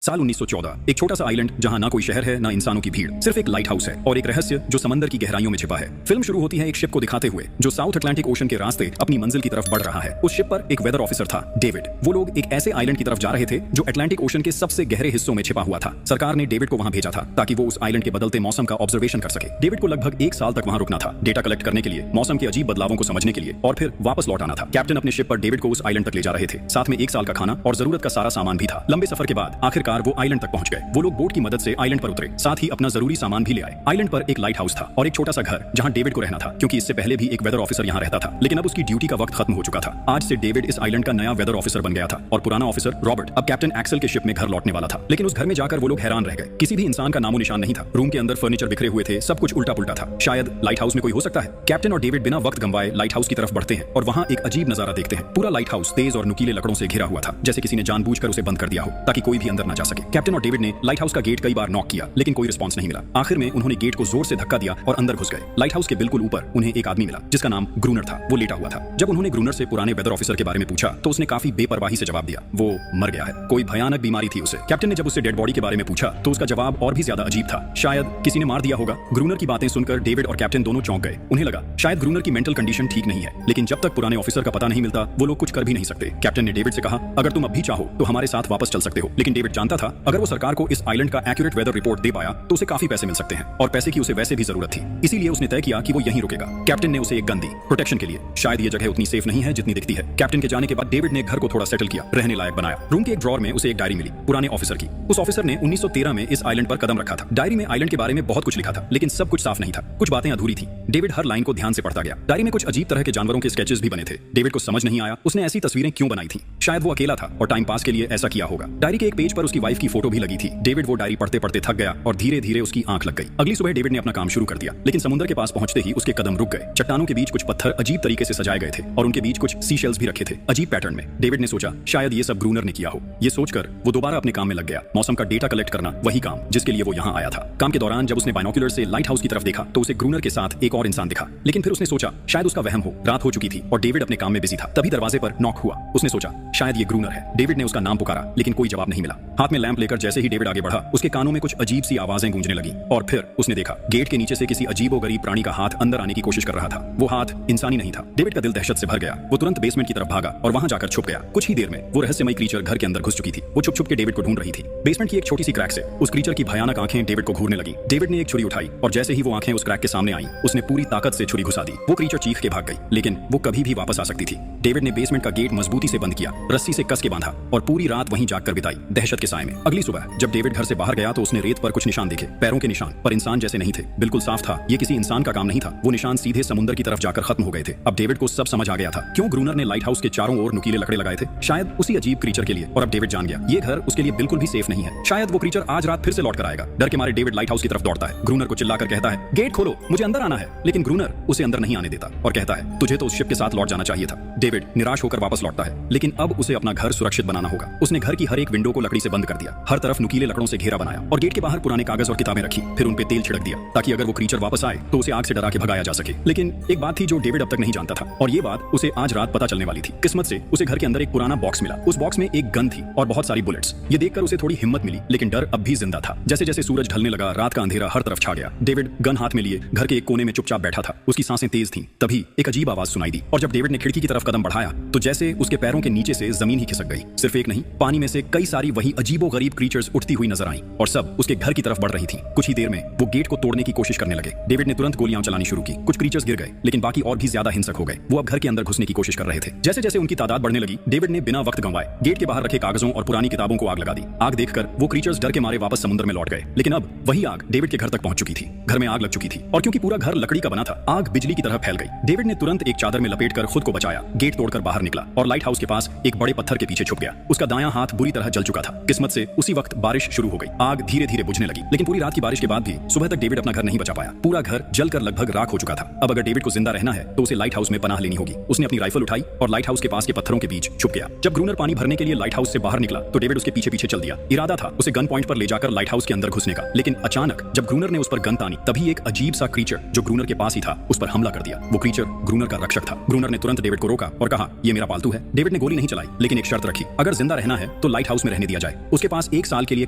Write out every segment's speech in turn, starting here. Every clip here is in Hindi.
साल 1914 एक छोटा सा आइलैंड जहां ना कोई शहर है ना इंसानों की भीड़, सिर्फ एक लाइट हाउस है और एक रहस्य जो समंदर की गहराइयों में छिपा है। फिल्म शुरू होती है एक शिप को दिखाते हुए जो साउथ अटलांटिक ओशन के रास्ते अपनी मंजिल की तरफ बढ़ रहा है। उस शिप पर एक वेदर ऑफिसर था, डेविड। वो लोग एक ऐसे आइलैंड की तरफ जा रहे थे जो अटलांटिक ओशन के सबसे गहरे हिस्सों में छिपा हुआ था। सरकार ने डेविड को वहां भेजा था ताकि वो उस आइलैंड के बदलते मौसम का ऑब्जर्वेशन कर सके। डेविड को लगभग 1 साल तक वहां रुकना था, डेटा कलेक्ट करने के लिए, मौसम के अजीब बदलावों को समझने के लिए और फिर वापस लौट आना था। कैप्टन अपने शिप पर डेविड को उस आइलैंड तक ले जा रहे थे, साथ में 1 साल का खाना और जरूरत का सारा सामान भी था। लंबे सफर के बाद आखिरकार वो आइलैंड तक पहुंच गए। वो लोग बोट की मदद से आइलैंड पर उतरे, साथ ही अपना जरूरी सामान भी ले आए। आइलैंड पर एक लाइट हाउस था और एक छोटा सा घर जहां डेविड को रहना था, क्योंकि इससे पहले भी एक वेदर ऑफिसर यहां रहता था, लेकिन अब उसकी ड्यूटी का वक्त खत्म हो चुका था। आज से डेविड इस आइलैंड का नया वेदर ऑफिसर बन गया था और पुराना ऑफिसर रॉबर्ट अब कैप्टन एक्सेल के शिप में घर लौटने वाला था। लेकिन उस घर में जाकर वो लोग हैरान रह गए, किसी भी इंसान का नामो निशान नहीं था। रूम के अंदर फर्नीचर बिखरे हुए थे, सब कुछ उल्टा पुल्टा था। शायद लाइट हाउस में कोई हो सकता है। कैप्टन और डेविड बिना वक्त गंवाए लाइट हाउस की तरफ बढ़ते हैं और वहां एक अजीब नजारा देखते हैं। पूरा लाइट हाउस तेज और नुकीले लकड़ों से घिरा हुआ था, जैसे किसी ने जानबूझकर उसे बंद कर दिया हो ताकि कोई भी अंदर न जा सके। कैप्टन और डेविड ने लाइट हाउस का गेट कई बार नॉक किया, लेकिन कोई रिस्पॉन्स नहीं मिला। आखिर में उन्होंने गेट को जोर से धक्का दिया और अंदर घुस गए। लाइट हाउस के बिल्कुल ऊपर उन्हें एक आदमी मिला जिसका नाम ग्रूनर था। वो लेटा हुआ था। जब उन्होंने ग्रूनर से पुराने वेदर ऑफिसर के बारे में पूछा तो उसने काफी बेपरवाही से जवाब दिया, वो मर गया है, कोई भयानक बीमारी थी उसे। कैप्टन ने जब उससे डेड बॉडी के बारे में पूछा तो उसका जवाब और भी ज्यादा अजीब था, शायद किसी ने मार दिया होगा। ग्रूनर की बातें सुनकर डेविड और कैप्टन दोनों चौंक गए। उन्हें लगा शायद ग्रूनर की मेंटल कंडीशन ठीक नहीं है, लेकिन जब तक पुराने ऑफिसर का पता नहीं मिलता वो लोग कुछ कर भी नहीं सकते। कैप्टन ने डेविड से कहा, अगर तुम अब भी चाहो तो हमारे साथ वापस चल सकते हो। लेकिन डेविड जानता था अगर वो सरकार को इस आइलैंड का एक्यूरेट वेदर रिपोर्ट दे पाया तो उसे काफी पैसे मिल सकते हैं और पैसे की उसे वैसे भी जरूरत थी। इसीलिए उसने तय किया कि वो यहीं रुकेगा। कैप्टन ने उसे एक गन दी प्रोटेक्शन के लिए। शायद ये जगह उतनी सेफ नहीं है जितनी दिखती है। कैप्टन के जाने के बाद डेविड ने घर को थोड़ा सेटल किया, रहने लायक बनाया। रूम के एक ड्रॉर में उसे एक डायरी मिली पुराने ऑफिसर की। उस ऑफिसर ने 1913 में इस आइलैंड पर कदम रखा था। डायरी में आइलैंड के बारे में बहुत कुछ लिखा था, लेकिन सब कुछ साफ नहीं था, कुछ बातें अधूरी थी। डेविड हर लाइन को ध्यान से पढ़ता गया। डायरी में कुछ अजीब तरह के जानवरों के स्केचेस भी बने थे। डेविड को समझ नहीं आया उसने ऐसी तस्वीरें क्यों बनाई थी। शायद वो अकेला था और टाइम पास के लिए ऐसा किया होगा। डायरी के एक पेज पर उसकी वाइफ की फोटो भी लगी थी। डेविड वो डायरी पढ़ते पढ़ते थक गया और धीरे धीरे उसकी आंख लग गई। अगली सुबह डेविड ने अपना काम शुरू कर दिया, लेकिन समुद्र के पास पहुंचते ही उसके कदम रुक गए। चट्टानों के बीच कुछ पत्थर अजीब तरीके से सजाए गए थे और उनके बीच कुछ सी शेल्स भी रखे थे अजीब पैटर्न में। डेविड ने सोचा शायद ये सब ग्रूनर ने किया हो। ये सोचकर वो दोबारा अपने काम में लग गया। मौसम का डेटा कलेक्ट करना, वही काम जिसके लिए वो यहाँ आया था। काम के दौरान जब उसने बाइनोक्यूलर से लाइट हाउस की तरफ देखा तो उसे ग्रूनर के साथ एक और इंसान दिखा, लेकिन फिर उसने सोचा शायद उसका वहम हो। रात हो चुकी थी और डेविड अपने काम में बिजी था। तभी दरवाजे पर नॉक हुआ। उसने सोचा शायद ये ग्रूनर है। डेविड ने उसका नाम पुकारा, लेकिन कोई जवाब नहीं मिला। हाथ में लैंप लेकर जैसे ही डेविड आगे बढ़ा उसके कानों में कुछ अजीब सी आवाजें गूंजने लगी और फिर उसने देखा गेट के नीचे से किसी अजीबोगरीब प्राणी का हाथ अंदर आने की कोशिश कर रहा था। वो हाथ इंसानी नहीं था। डेविड का दिल दहशत से भर गया। वो तुरंत बेसमेंट की तरफ भागा और वहां जाकर छुप गया। कुछ ही देर में वो रहस्यमय क्रीचर घर के अंदर घुस चुकी थी। वो छुप छुप के डेविड को ढूंढ रही थी। बेसमेंट की एक छोटी सी क्रैक से उस क्रीचर की भयानक आंखें डेविड को घूरने लगी। डेविड ने एक छुरी उठाई और जैसे ही वो आंखें उस क्रैक के सामने आई उसने पूरी ताकत से छुरी घुसा दी। वो क्रीचर चीख के भाग गई, लेकिन वो कभी भी वापस आ सकती थी। डेविड ने बेसमेंट का गेट मजबूती से बंद किया, रस्सी से कस के बांधा और पूरी रात वहीं जागकर बिताई दहशत के साए में। अगली सुबह जब डेविड घर से बाहर गया तो उसने रेत पर कुछ निशान देखे, पैरों के निशान, पर इंसान जैसे नहीं थे। बिल्कुल साफ था ये किसी इंसान का काम नहीं था। वो निशान सीधे समुद्र की तरफ जाकर खत्म हो गए थे। अब डेविड को सब समझ आ गया था क्यों ग्रूनर ने लाइट हाउस के चारों ओर नुकीले लकड़े लगाए थे, शायद उसी अजीब क्रीचर के लिए। और अब डेविड जान गया ये घर उसके लिए बिल्कुल भी सेफ नहीं है। शायद वो क्रीचर आज रात फिर से लौट कर आएगा। डर के मारे डेविड लाइट हाउस की तरफ दौड़ता है। ग्रूनर को चिल्लाकर कहता है गेट खोलो, मुझे अंदर आना है। लेकिन ग्रूनर उसे अंदर नहीं आने देता और कहता है तुझे तो उस शिप के साथ लौट जाना चाहिए था। डेविड निराश होकर वापस लौटता है, लेकिन अब उसे अपना घर सुरक्षित बनाना होगा। उसने घर की हर एक विंडो को लकड़ी से बंद कर दिया, हर तरफ नुकीले लकड़ों से घेरा बनाया और गेट के बाहर पुराने कागज और किताबें रखी। फिर उन पे तेल छिड़क दिया ताकि अगर वो क्रीचर वापस आए तो उसे आग से डरा के भगाया जा सके। लेकिन एक बात थी जो डेविड अब तक नहीं जानता था और ये बात उसे आज रात पता चलने वाली थी। किस्मत से उसे घर के अंदर एक पुराना बॉक्स मिला। उस बॉक्स में एक गन थी और बहुत सारी बुलेट्स। ये देखकर उसे थोड़ी हिम्मत मिली, लेकिन डर अब भी जिंदा था। जैसे जैसे सूरज ढलने लगा रात का अंधेरा हर तरफ छा गया। डेविड गन हाथ में लिए घर के एक कोने में चुपचाप बैठा था। उसकी सांसें तेज थीं। तभी एक अजीब आवाज सुनाई दी और जब डेविड ने खिड़की की तरफ कदम बढ़ाया तो जैसे उसके पैरों के नीचे से जमीन ही खिसक गई। सिर्फ एक नहीं, पानी में से कई सारी वही अजीबोगरीब क्रीचर्स उठती हुई नजर आईं और सब उसके घर की तरफ बढ़ रही थी। कुछ ही देर में वो गेट को तोड़ने की कोशिश करने लगे। डेविड ने तुरंत गोलियां चलानी शुरू की। कुछ क्रीचर्स गिर गए, लेकिन बाकी और भी ज्यादा हिंसक हो गए। वो अब घर के अंदर घुसने की कोशिश कर रहे थे। जैसे जैसे उनकी तादाद बढ़ने लगी डेविड ने बिना वक्त गंवाए गेट के बाहर रखे कागजों और पुरानी किताबों को आग लगा दी। आग देखकर वो क्रीचर्स डर के मारे वापस समुद्र में लौट गए, लेकिन अब वही आग डेविड के घर तक पहुंच चुकी थी। घर में आग लग चुकी थी और क्योंकि पूरा घर लकड़ी का बना था आग बिजली की तरह फैल गई। डेविड ने तुरंत एक चादर में लपेटकर खुद को बचाया, गेट तोड़कर बाहर निकला और लाइट हाउस के पास एक बड़े पत्थर के पीछे छुप गया। उसका दायां हाथ बुरी तरह जल चुका था। किस्मत से उसी वक्त बारिश शुरू हो गई। आग धीरे धीरे बुझने लगी, लेकिन पूरी रात की बारिश के बाद भी सुबह तक डेविड अपना घर नहीं बचा पाया। पूरा घर जलकर लगभग राख हो चुका था। अब अगर डेविड को जिंदा रहना है तो उसे लाइट हाउस में पनाह लेनी होगी। उसने अपनी राइफल उठाई और लाइट हाउस के पास के पत्थरों के बीच छुप गया। जब ग्रूनर पानी भरने के लिए लाइट हाउस से बाहर निकला तो डेविड उसके पीछे पीछे चल दिया। इरादा था उसे गन पॉइंट पर ले जाकर लाइट हाउस के अंदर घुसने का, लेकिन अचानक जब ग्रूनर ने उस पर गन तानी तभी एक अजीब सा क्रीचर जो ग्रूनर के पास ही था उस पर हमला कर दिया। वो क्रीचर ग्रूनर का रक्षक था। ग्रूनर ने तुरंत डेविड को रोका और कहा ये मेरा पालतू है। डेविड ने गोली नहीं चलाई, लेकिन एक शर्त रखी, अगर जिंदा रहना है तो लाइट हाउस में रहने दिया जाए। उसके पास 1 साल के लिए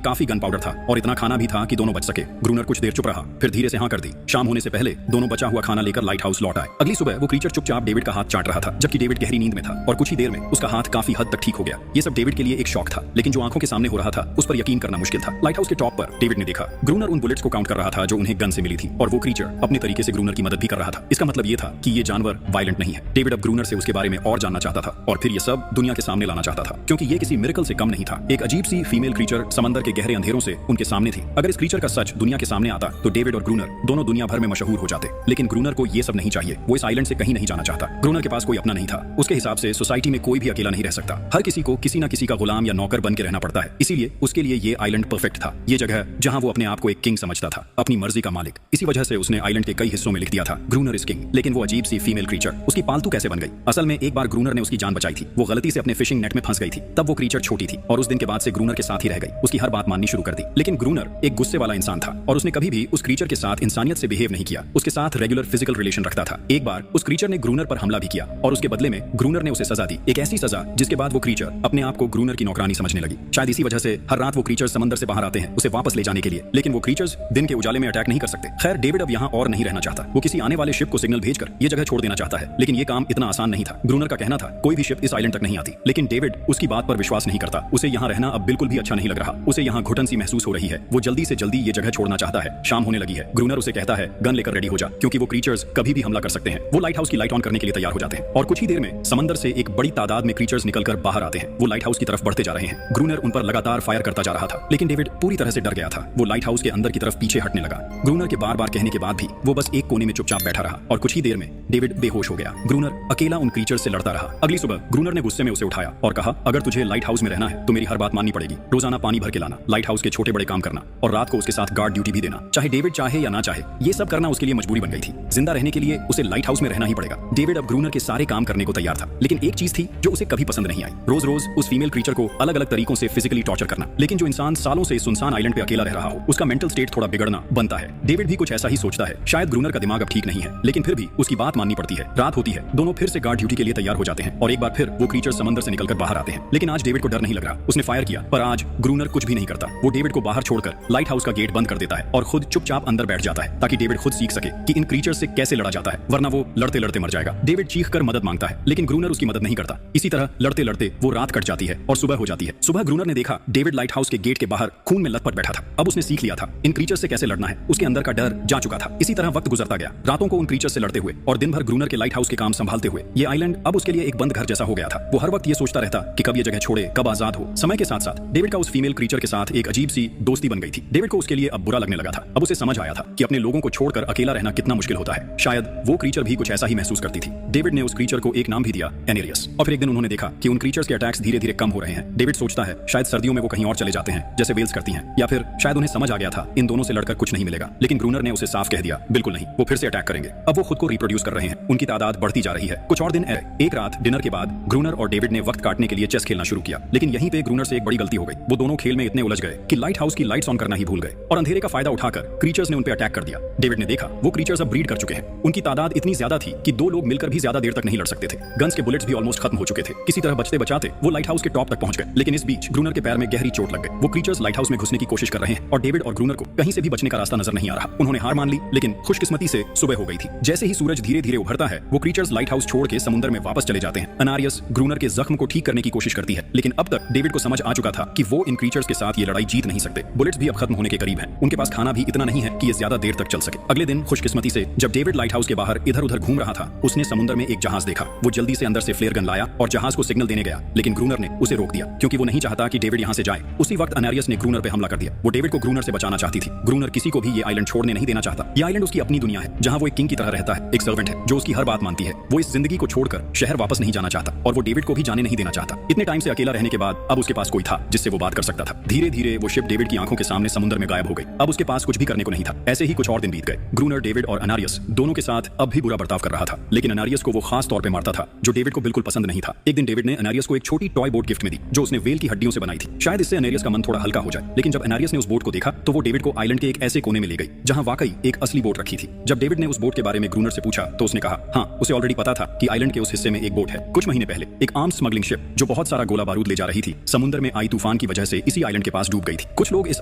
काफी गन पाउडर था और इतना खाना भी था कि दोनों बच सके। ग्रूनर कुछ देर चुप रहा, फिर धीरे से हाँ कर दी। शाम होने से पहले दोनों बचा हुआ खाना लेकर लाइट हाउस लौट आए। अगली सुबह वो क्रीचर चुपचाप डेविड का हाथ चाट रहा था, जबकि डेविड गहरी नींद में था और कुछ ही देर में उसका हाथ काफी हद तक ठीक हो गया। ये सब डेविड के लिए एक शॉक था, लेकिन जो आंखों के सामने हो रहा था उस पर यकीन करना मुश्किल था। लाइट हाउस के टॉप पर डेविड ने देखा ग्रूनर उन बुलेट्स को काउंट कर रहा था जो उन्हें गन से मिली थी, और वो क्रीचर अपने तरीके से ग्रूनर की मदद भी कर रहा था। इसका मतलब ये था कि ये जानवर वायलेंट नहीं है। डेविड अब ग्रूनर से उसके बारे में और जानना चाहता था और फिर ये सब दुनिया के सामने लाना चाहता था, क्योंकि ये किसी मिरेकल से कम नहीं था। एक अजीब सी फीमेल क्रीचर समंदर के गहरे अंधेरों से उनके सामने थी। अगर इस क्रीचर का सच दुनिया के सामने आता तो डेविड और ग्रूनर दोनों दुनिया भर में मशहूर हो जाते, लेकिन ग्रूनर को ये सब नहीं चाहिए। वो इस आइलैंड से कहीं नहीं जाना चाहता। ग्रूनर के पास कोई अपना नहीं था। उसके हिसाब से सोसाइटी में कोई भी अकेला नहीं रह सकता। हर किसी को किसी न किसी का गुलाम या नौकर बन के रहना पड़ता है। इसीलिए उसके लिए ये आइलैंड परफेक्ट था। ये जगह जहां वो अपने आप को एक किंग समझता था, अपनी मर्जी का मालिक। इसी वजह से उसने आइलैंड के कई हिस्सों में लिख दिया था ग्रूनर इज किंग। लेकिन वो अजीब सी फीमेल क्रीचर उसकी पालतू कैसे बन गई? असल में एक बार ग्रूनर ने उसकी जान बचाई थी। वो गलती से अपने फिशिंग नेट में फंस गई थी। तब वो क्रीचर छोटी थी और उस दिन के बाद से ग्रूनर के साथ ही रह गई। उसकी हर बात माननी शुरू कर दी। लेकिन ग्रूनर एक गुस्से वाला इंसान था और उसने कभी भी उस क्रीचर के साथ इंसानियत से बिहेव नहीं किया। उसके साथ रेगुलर फिजिकल रिलेशन रखता था। एक बार उस क्रीचर ने ग्रूनर पर हमला भी किया और उसके बदले में ग्रूनर ने उसे सजा दी, एक ऐसी सजा जिसके बाद वो क्रीचर अपने आप को ग्रूनर की नौकरानी समझने लगी। शायद इसी वजह से हर रात वो क्रीचर समंदर से बाहर आते हैं उसे वापस ले जाने के लिए, लेकिन वो क्रीचर्स दिन के उजाले में अटैक नहीं कर सकते। खैर, डेविड अब यहाँ और नहीं रहना चाहता। वो किसी आने वाले शिप को सिग्नल भेजकर ये जगह छोड़ देना चाहता है, लेकिन ये काम इतना आसान नहीं था। ग्रूनर का कहना था कोई भी शिप इस आइलैंड तक नहीं आती, लेकिन डेविड उसकी बात पर विश्वास नहीं करता। उसे यहाँ रहना अब बिल्कुल भी अच्छा नहीं लग रहा। उसे यहाँ घुटन सी महसूस हो रही है। वो जल्दी से जल्दी ये जगह छोड़ना चाहता है। शाम होने लगी है। ग्रूनर उसे कहता है गन लेकर रेडी हो जा, क्योंकि वो क्रीचर्स कभी भी हमला कर सकते हैं। वो लाइट हाउस की लाइट ऑन करने के लिए तैयार हो जाते हैं और कुछ ही देर में समंदर से एक बड़ी तादाद में क्रीचर्स निकलकर बाहर आते हैं। वो लाइट हाउस की तरफ बढ़ते जा रहे हैं। ग्रूनर उन पर लगातार फायर करता जा रहा था, लेकिन डेविड पूरी तरह से डर गया था। वो लाइट हाउस के अंदर की तरफ पीछे हटने लगा। ग्रूनर के बार बार कहने के बाद भी वो बस एक कोने में चुपचाप बैठा रहा और कुछ ही देर में डेविड बेहोश हो गया। ग्रूनर अकेला उन क्रीचर्स से लड़ता रहा। अगली सुबह ग्रूनर ने गुस्से में उसे उठाया और कहा अगर तुझे लाइट हाउस में रहना है तो मेरी हर बात माननी पड़ेगी। रोजाना पानी भर के लाना, लाइट हाउस के छोटे बड़े काम करना और रात को उसके साथ गार्ड ड्यूटी भी देना। चाहे डेविड चाहे या ना चाहे, ये सब करना उसके लिए मजबूरी बन गई थी। जिंदा रहने के लिए उसे लाइट हाउस में रहना ही पड़ेगा। डेविड अब ग्रूनर के सारे काम करने को तैयार था, लेकिन एक चीज थी जो उसे कभी पसंद नहीं आई। रोज रोज उस फीमेल क्रीचर को अलग अलग तरीकों से फिजिकली टॉर्चर करना। लेकिन जो इंसान सालों से सुनसान आइलैंड पे अकेला रह रहा हो, उसका मेंटल स्टेट थोड़ा बिगड़ना बनता है। डेविड भी कुछ ऐसा ही सोचता है। शायद ग्रूनर का दिमाग अब ठीक नहीं है, लेकिन फिर भी उसकी बात माननी पड़ती है। रात होती है। दोनों फिर से गार्ड ड्यूटी के लिए तैयार हो जाते हैं और एक बार फिर वो क्रीचर समंदर से निकलकर बाहर आते हैं। लेकिन आज डेविड को डर नहीं लग रहा। उसने फायर किया, पर आज ग्रूनर कुछ भी नहीं करता। वो डेविड को बाहर छोड़कर लाइट हाउस का गेट बंद कर देता है और खुद चुपचाप अंदर बैठ जाता है, ताकि डेविड खुद सीख सके कि इन क्रीचर से कैसे लड़ा जाता है, वरना वो लड़ते लड़ते मर जाएगा। डेविड चीख कर मदद मांगता है, लेकिन ग्रूनर उसकी मदद नहीं करता। इसी तरह लड़ते लड़ते वो रात कट जाती है और सुबह हो जाती है। सुबह ग्रूनर ने देखा डेविड लाइट हाउस के गेट के बाहर खून में लथपथ बैठा था। अब उसने सीख लिया था इन क्रीचर से कैसे लड़ना है। उसके अंदर का डर जा चुका था। इसी तरह वक्त गुजरता गया, रातों को उन क्रीचर से लड़ते हुए और दिन भर ग्रूनर के लाइट हाउस के काम संभालते हुए। ये आइलैंड अब उसके लिए एक बंद घर जैसा हो गया था। वो हर वक्त ये सोचता रहता कि कब ये जगह छोड़े, कब आजाद हो। समय के साथ साथ डेविड का उस फीमेल क्रीचर के साथ एक अजीब सी दोस्ती बन गई थी। डेविड को उसके लिए अब बुरा लगने लगा था। अब उसे समझ आया था कि अपने लोगों को छोड़कर अकेला रहना कितना मुश्किल होता है। शायद वो क्रीचर भी कुछ ऐसा ही महसूस करती थी। डेविड ने उस क्रीचर को एक नाम भी दिया, एनेरियस। और फिर एक दिन उन्होंने देखा कि उन क्रीचर्स के अटैक्स धीरे धीरे कम हो रहे हैं। डेविड सोचता है शायद सर्दियों में वो कहीं और चले जाते हैं, जैसे वेल्स करती हैं, या फिर शायद उन्हें समझ आ गया था इन दोनों से लड़कर कुछ नहीं मिलेगा। लेकिन ग्रूनर ने उसे साफ कह दिया, बिल्कुल नहीं, वो फिर से अटैक करेंगे। अब वो खुद को रिप्रोड्यूस कर रहे हैं। उनकी तादाद बढ़ती जा रही है। कुछ और दिन एक रात डिनर के बाद ग्रूनर और डेविड ने वक्त काटने के लिए चेस खेलना शुरू किया, लेकिन यहीं पे ग्रूनर से एक बड़ी गलती हो गई। वो दोनों खेल में इतने उलझ गए कि लाइट हाउस की लाइट्स ऑन करना ही भूल गए और अंधेरे का फायदा उठाकर क्रीचर्स ने उन पे अटैक कर दिया। डेविड ने देखा वो क्रीचर्स अब ब्रीड कर चुके हैं। उनकी तादाद इतनी ज्यादा थी कि दो लोग मिलकर भी ज्यादा देर तक नहीं लड़ सकते थे। गन्स के बुलेट्स भी ऑलमोस्ट खत्म हो चुके थे। किसी तरह बचते बचाते वो लाइट हाउस के टॉप तक पहुंच गए, लेकिन इस बीच ग्रूनर के पैर में गहरी चोट लग गई। वो क्रीचर्स लाइट हाउस में घुसने की कोशिश कर रहे हैं और डेविड और ग्रूनर को कहीं से भी बचने का रास्ता नजर नहीं आ रहा। उन्होंने हार मान ली, लेकिन खुशकिस्मती से सुबह हो गई थी। जैसे ही सूरज धीरे धीरे उभरता है, वो क्रीचर्स लाइट हाउस छोड़ के समुद्र में वापस चले जाते हैं। अनारियस ग्रूनर के जख्म को ठीक करने की कोशिश करती है, लेकिन अब तक डेविड को समझ आ चुका था कि वो इन क्रीचर्स के साथ ये लड़ाई जीत नहीं सकते। बुलेट्स भी अब खत्म होने के करीब हैं। उनके पास खाना भी इतना नहीं है कि ये ज्यादा देर तक चल सके। अगले दिन खुशकिस्मती से जब डेविड लाइट हाउस के बाहर इधर उधर घूम रहा था, उसने समुद्र में एक जहाज देखा। वो जल्दी से अंदर से फ्लेयर गन लाया और जहाज को सिग्नल देने गया, लेकिन ग्रूनर ने उसे रोक दिया, क्योंकि वो नहीं चाहता कि डेविड यहाँ से जाए। उसी वक्त अनारियस ने ग्रूनर पे हमला कर दिया। वो डेविड को ग्रूनर से बचाना चाहती थी। ग्रूनर किसी को भी ये आइलैंड छोड़ने नहीं देना चाहता। ये आइलैंड उसकी अपनी दुनिया है, जहाँ वो एक किंग की तरह रहता है, एक सर्वेंट है जो उसकी हर बात मानती है। वो इस जिंदगी को छोड़कर शहर वापस नहीं जाना चाहता और वो डेविड को भी जाने नहीं देना चाहता। इतने टाइम से अकेला रहने के बाद अब उसके पास कोई था जिससे वो बात कर सकता था। धीरे धीरे वो शिप डेविड की आंखों के सामने समुद्र में गायब हो गई। अब उसके पास कुछ भी करने को नहीं था। ऐसे ही कुछ और दिन बीत गए। ग्रूनर, डेविड और अनारियस दोनों के साथ अब भी बुरा बर्ताव कर रहा था, लेकिन अनारियस को वो खास तौर पे मारता था, जो डेविड को बिल्कुल पसंद नहीं था। एक दिन डेविड ने अनारियस को एक छोटी टॉय बोट गिफ्ट में दी, जो उसने वेल की हड्डियों से बनाई थी। शायद इससे अनारियस का मन थोड़ा हल्का हो जाए, लेकिन जब अनारियस ने उस बोट को देखा तो वो डेविड को आइलैंड के एक ऐसे कोने में ले गई जहां वाकई एक असली बोट रखी थी। जब डेविड ने उस बोट के बारे में ग्रूनर से पूछा तो उसने कहा हाँ, उसे ऑलरेडी पता था कि आइलैंड के उस हिस्से में एक बोट है। कुछ महीने पहले एक आर्म्स स्मगलिंग शिप जो बहुत सारा गोला बारूद ले जा रही थी, समुद्र में आई तूफान तूफान की वजह से इसी आइलैंड के पास डूब गई थी। कुछ लोग इस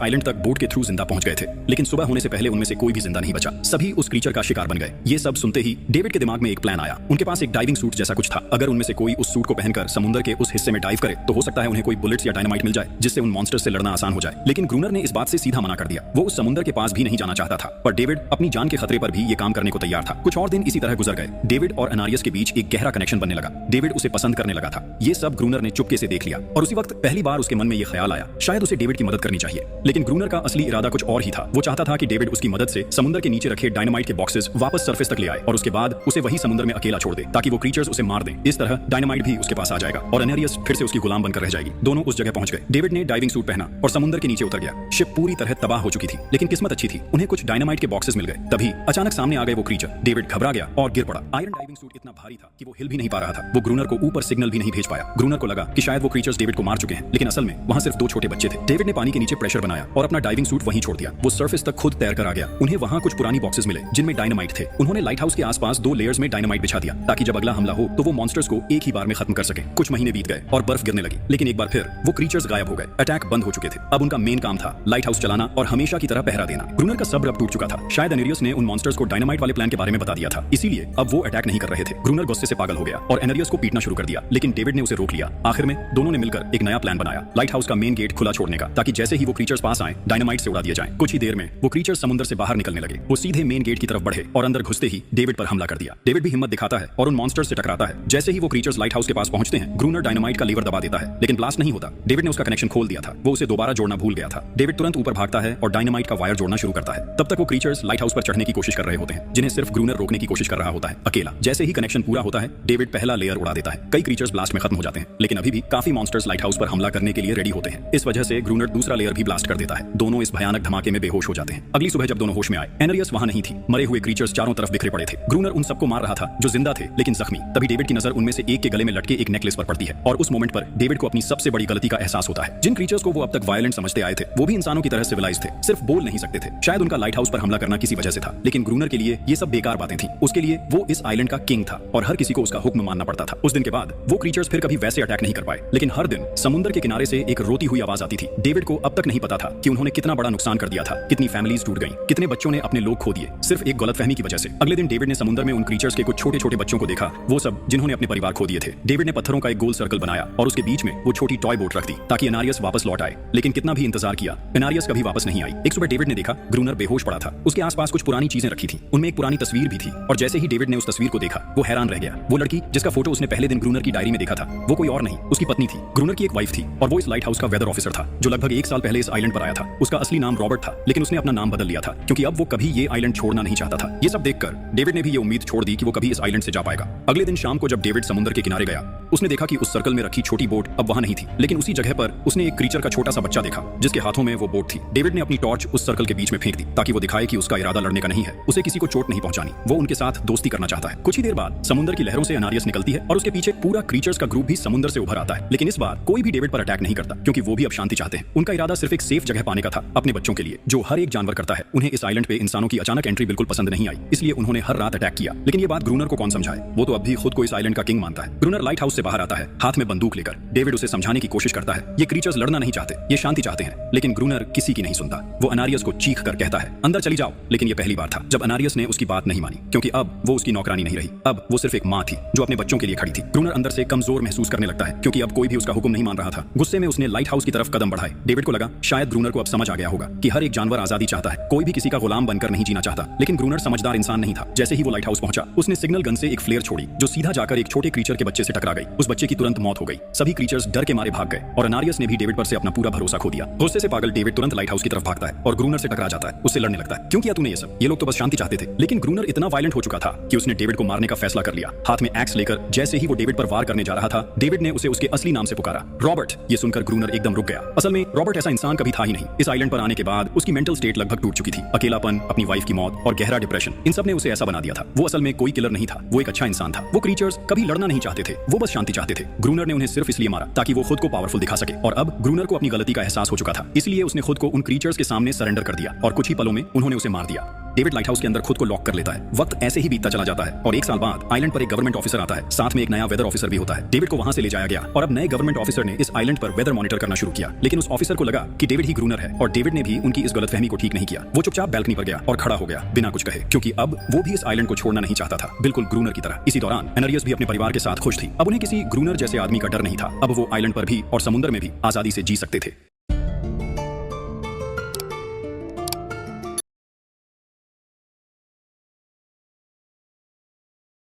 आइलैंड तक बोट के थ्रू जिंदा पहुंच गए थे, लेकिन सुबह होने से पहले उनमें से कोई भी जिंदा नहीं बचा। सभी उस क्रीचर का शिकार बन गए। ये सब सुनते ही डेविड के दिमाग में एक प्लान आया। उनके पास एक डाइविंग सूट जैसा कुछ था। अगर उनमें से कोई उस सूट को पहनकर समुद्र के उस हिस्से में डाइव करे तो हो सकता है उन्हें कोई बुलेट्स या डायनामाइट मिल जाए, जिससे उन मॉन्स्टर्स से लड़ना आसान हो जाए। लेकिन ग्रूनर ने इस बात से सीधा मना कर दिया। वो उस समुद्र के पास भी नहीं जाना चाहता था, पर डेविड अपनी जान के खतरे पर भी ये काम करने को तैयार था। कुछ और दिन इसी तरह गुजर गए। डेविड और अनारियस के बीच एक गहरा कनेक्शन बनने लगा। डेविड उसे पसंद करने लगा था। ये सब ग्रूनर ने चुपके से देख लिया और उसी वक्त पहली बार उसके मन में ये ख्याल आया, शायद उसे डेविड की मदद करनी चाहिए। लेकिन ग्रूनर का असली इरादा कुछ और ही था। वो चाहता था कि डेविड उसकी मदद से समुद्र के नीचे रखे डायनामाइट के बॉक्सेस वापस सरफेस तक ले आए और उसके बाद उसे वही समुद्र में अकेला छोड़ दे, ताकि वो क्रीचर्स उसे मार दें। इस तरह डायनामाइट भी उसके पास आ जाएगा और अनेरियस फिर से उसकी गुलाम बनकर रह जाएगी। दोनों उस जगह पहुंच गए। डेविड ने डाइविंग सूट पहना और समुद्र के नीचे उतर गया। शिप पूरी तरह तबाह हो चुकी थी, लेकिन किस्मत अच्छी थी, उन्हें कुछ डायनामाइट के बॉक्सेस मिल गए। तभी अचानक सामने आ गए वो क्रीचर। डेविड घबरा गया और गिर पड़ा। आयरन डाइविंग सूट इतना भारी था कि वो हिल भी नहीं पा रहा था। वो ग्रूनर को ऊपर सिग्नल भी नहीं भेज पाया। ग्रूनर को लगा कि शायद वो क्रीचर्स डेविड को मार चुके हैं, लेकिन असल में वहां सिर्फ 2 छोटे बच्चे थे। डेविड ने पानी के नीचे प्रेशर बनाया और अपना डाइविंग सूट वहीं छोड़ दिया। वो सरफेस तक खुद तैर कर आ गया। उन्हें वहां कुछ पुरानी बॉक्सेस मिले जिनमें डायनामाइट थे। उन्होंने लाइट हाउस के आसपास 2 लेयर्स में डायनामाइट बिछा दिया, ताकि जब अगला हमला हो तो वो मॉन्स्टर्स को एक ही बार में खत्म कर सके। कुछ महीने बीत गए और बर्फ गिरने लगी, लेकिन एक बार फिर वो क्रीचर्स गायब हो गए। अटैक बंद हो चुके थे। अब उनका मेन काम था लाइट हाउस चलाना और हमेशा की तरह पहरा देना। ग्रूनर का सब्र अब टूट चुका था। शायद एनेरियस ने उन मॉन्स्टर्स को डायनामाइट वाले प्लान के बारे में बता दिया था, इसीलिए अब वो अटैक नहीं कर रहे थे। ग्रूनर गुस्से से पागल हो गया और एनेरियस को पीटना शुरू कर दिया, लेकिन डेविड ने उसे रोक लिया। आखिर में दोनों ने मिलकर एक नया प्लान बनाया, लाइट हाउस का मेन गेट खुला छोड़ने का, ताकि जैसे ही वो क्रीचर्स पास आए डायनामाइट से उड़ा दिए जाएं। कुछ ही देर में वो क्रीचर्स समुद्र से बाहर निकलने लगे। वो सीधे मेन गेट की तरफ बढ़े और अंदर घुसते ही डेविड पर हमला कर दिया। डेविड भी हिम्मत दिखाता है और उन मॉन्स्टर्स से टकराता है। जैसे ही वो क्रीचर्स लाइट हाउस के पास पहुंचते हैं, ग्रूनर डायनामाइट का लीवर दबा देता है, लेकिन ब्लास्ट नहीं होता। डेविड ने उसका कनेक्शन खोल दिया था। वो उसे दोबारा जोड़ना भूल गया था। डेविड तुरंत ऊपर भागता है और डायनामाइट का वायर जोड़ना शुरू करता है। तब तक वो क्रीचर्स लाइट हाउस पर चढ़ने की कोशिश कर रहे होते हैं, जिन्हें सिर्फ ग्रूनर रोकने की कोशिश कर रहा होता है अकेला। जैसे ही कनेक्शन पूरा होता है, डेविड पहला लेयर उड़ा देता है। कई क्रीचर्स ब्लास्ट में खत्म हो जाते हैं, लेकिन अभी भी काफी मॉन्स्टर्स लाइट हाउस पर हमला करने के लिए रेडी होते हैं। इस वजह से ग्रूनर दूसरा लेयर भी ब्लास्ट कर देता है। दोनों इस भयानक धमाके में बेहोश हो जाते हैं। अगली सुबह जब दोनों होश में आए, एनेरियस वहां नहीं थी। मरे हुए क्रीचर्स चारों तरफ बिखरे पड़े थे। ग्रूनर उन सबको मार रहा था जो जिंदा थे लेकिन जख्मी। तभी डेविड की नजर उनमें से एक के गले में लटके एक नेकलेस पर पड़ती है और उस मोमेंट पर डेविड को अपनी सबसे बड़ी गलती का एहसास होता है। जिन क्रीचर्स को वो अब तक वायलेंट समझते आए थे, वो भी इंसानों की तरह सिविलाइज थे, सिर्फ बोल नहीं सकते थे। शायद उनका लाइट हाउस पर हमला करना किसी वजह से था, लेकिन ग्रूनर के लिए ये सब बेकार बातें थी। उसके लिए वो इस आइलैंड का किंग था और हर किसी को उसका हुक्म मानना पड़ता था। उस दिन के बाद वो क्रीचर्स फिर कभी वैसे अटैक नहीं कर पाए, लेकिन हर दिन समुद्र के किनारे से एक रोती हुई आवाज आती थी। डेविड को अब तक नहीं पता था कि उन्होंने कितना बड़ा नुकसान कर दिया था, कितनी फैमिलीज टूट गईं, कितने बच्चों ने अपने लोग खो दिए, सिर्फ एक गलतफहमी की वजह से। अगले दिन डेविड ने समुद्र में उन क्रीचर्स के कुछ छोटे छोटे बच्चों को देखा, वो सब जिन्होंने अपने परिवार खो दिए थे। डेविड ने पत्थरों का एक गोल सर्कल बनाया और उसके बीच में वो छोटी टॉय बोट रख दी, ताकि एनारियस वापस लौट आए। लेकिन कितना भी इंतजार किया, एनारियस कभी वापस नहीं आई। एक सुबह डेविड ने देखा ग्रूनर बेहोश पड़ा था। उसके आसपास कुछ पुरानी चीजें रखी थी, उनमें एक पुरानी तस्वीर भी थी। और जैसे ही डेविड ने उस तस्वीर को देखा, वो हैरान रह गया। वो लड़की जिसका फोटो उसने पहले दिन ग्रूनर की डायरी में देखा था, वो कोई और नहीं, उसकी पत्नी थी। ग्रूनर की एक वाइफ थी और वो इस लाइट हाउस का वेदर ऑफिसर था, जो लगभग 1 साल पहले इस आइलैंड पर आया था। उसका असली नाम रॉबर्ट था, लेकिन उसने अपना नाम बदल लिया था, क्योंकि अब वो कभी ये आइलैंड छोड़ना नहीं चाहता था। ये सब देखकर डेविड ने भी ये उम्मीद छोड़ दी कि वो कभी इस आइलैंड से जा पाएगा। अगले दिन शाम को जब डेविड समुद्र के किनारे गया, उसने देखा कि उस सर्कल में रखी छोटी बोट अब वहां नहीं थी, लेकिन उसी जगह पर उसने एक क्रीचर का छोटा सा बच्चा देखा, जिसके हाथों में वो बोट थी। डेविड ने अपनी टॉर्च उस सर्कल के बीच में फेंक दी, ताकि वो दिखाए कि उसका इरादा लड़ने का नहीं है, उसे किसी को चोट नहीं पहुंचानी, वो उनके साथ दोस्ती करना चाहता है। कुछ ही देर बाद समुद्र की लहरों से एनारियस निकलती है और उसके पीछे पूरा क्रीचर्स का ग्रुप भी समुद्र से उभर आता है। लेकिन इस बार कोई भी डेविड पर अटैक नहीं करता, क्योंकि वो भी अब शांति चाहते हैं। उनका इरादा सिर्फ एक सेफ जगह पाने का था, अपने बच्चों के लिए, जो हर एक जानवर करता है। उन्हें इस आइलैंड पे इंसानों की अचानक एंट्री बिल्कुल पसंद नहीं आई, इसलिए उन्होंने हर रात अटैक किया। लेकिन ये बात ग्रूनर को कौन समझाए, वो तो अब भी खुद को इस आइलैंड का किंग मानता है। ग्रूनर लाइट हाउस से बाहर आता है, हाथ में बंदूक लेकर। डेविड उसे समझाने की कोशिश करता है, ये क्रीचर्स लड़ना नहीं चाहते, ये शांति चाहते हैं। लेकिन ग्रूनर किसी की नहीं सुनता। वो एनारियस को चीख कर कहता है, अंदर चली जाओ। लेकिन ये पहली बार था जब एनारियस ने उसकी बात नहीं मानी, क्योंकि अब वो उसकी नौकरानी नहीं रही, अब वो सिर्फ एक माँ थी जो अपने बच्चों के लिए खड़ी थी। ग्रूनर अंदर से कमजोर महसूस करने लगता है, क्योंकि अब कोई भी उसका हुक्म नहीं मान रहा था। गुस्से में उसने लाइट हाउस की तरफ कदम बढ़ाए। डेविड को लगा शायद ग्रूनर को अब समझ आ गया होगा कि हर एक जानवर आजादी चाहता है, कोई भी किसी का गुलाम बनकर नहीं जीना चाहता। लेकिन ग्रूनर समझदार इंसान नहीं था। जैसे ही वो लाइट हाउस पहुंचा, उसने सिग्नल गन से एक फ्लेयर छोड़ी, जो सीधा जाकर एक छोटे क्रीचर के बच्चे से टकरा गई। उस बच्चे की तुरंत मौत हो गई। सभी क्रीचर्स डर के मारे भाग गए और एनारियस ने भी डेविड पर से अपना पूरा भरोसा खो दिया। गुस्से से पागल डेविड तुरंत लाइट हाउस की तरफ भागता है और ग्रूनर से टकरा जाता है, उससे लड़ने लगता है। क्यों किया तूने ये सब? ये लोग तो बस शांति चाहते थे। लेकिन ग्रूनर इतना वायलेंट हो चुका था कि उसने डेविड को मारने का फैसला कर लिया। हाथ में एक्स लेकर जैसे ही वो डेविड पर वार करने जा रहा था, डेविड ने उसे उसके असली नाम से पुकारा, रॉबर्ट। ये सुनकर ग्रूनर एकदम रुक गया। असल में रॉबर्ट ऐसा इंसान कभी था ही नहीं। इस आइलैंड पर आने के बाद उसकी मेंटल स्टेट लगभग टूट चुकी थी। अकेलापन, अपनी वाइफ की मौत और गहरा डिप्रेशन, इन सब ने उसे ऐसा बना दिया था। वो असल में कोई किलर नहीं था, वो एक अच्छा इंसान था। वो क्रीचर्स कभी लड़ना नहीं चाहते थे, वो बस शांति चाहते थे। ग्रूनर ने उन्हें सिर्फ इसलिए मारा ताकि वो खुद को पावरफुल दिखा सके, और अब ग्रूनर को अपनी गलती का एहसास हो चुका था, इसलिए उसने खुद को उन क्रीचर्स के सामने सरेंडर कर दिया और कुछ ही पलों में उन्होंने उसे मार दिया। डेविड लाइट हाउस के अंदर खुद को लॉक कर लेता है। वक्त ऐसे ही बीतता चला जाता है और 1 साल बाद आइलैंड पर एक गवर्नमेंट ऑफिसर आता है, साथ में एक नया वेदर ऑफिसर भी होता है। डेविड को वहां से ले जाया गया और अब नए गवर्नमेंट ऑफिसर ने इस आइलैंड पर वेदर मॉनिटर करना शुरू किया, लेकिन उस ऑफिसर को लगा कि डेविड ही ग्रूनर है और डेविड ने भी उनकी इस गलतफहमी को ठीक नहीं किया। वो चुपचाप बैल्कनी पर गया और खड़ा हो गया बिना कुछ कहे, क्योंकि अब वो भी इस आइलैंड को छोड़ना नहीं चाहता था, बिल्कुल ग्रूनर की तरह। इसी दौरान एनरियस भी अपने परिवार के साथ खुश थी। अब उन्हें किसी ग्रूनर जैसे आदमी का डर नहीं था। अब वो आइलैंड पर भी और समुद्र में भी आजादी से जी सकते थे।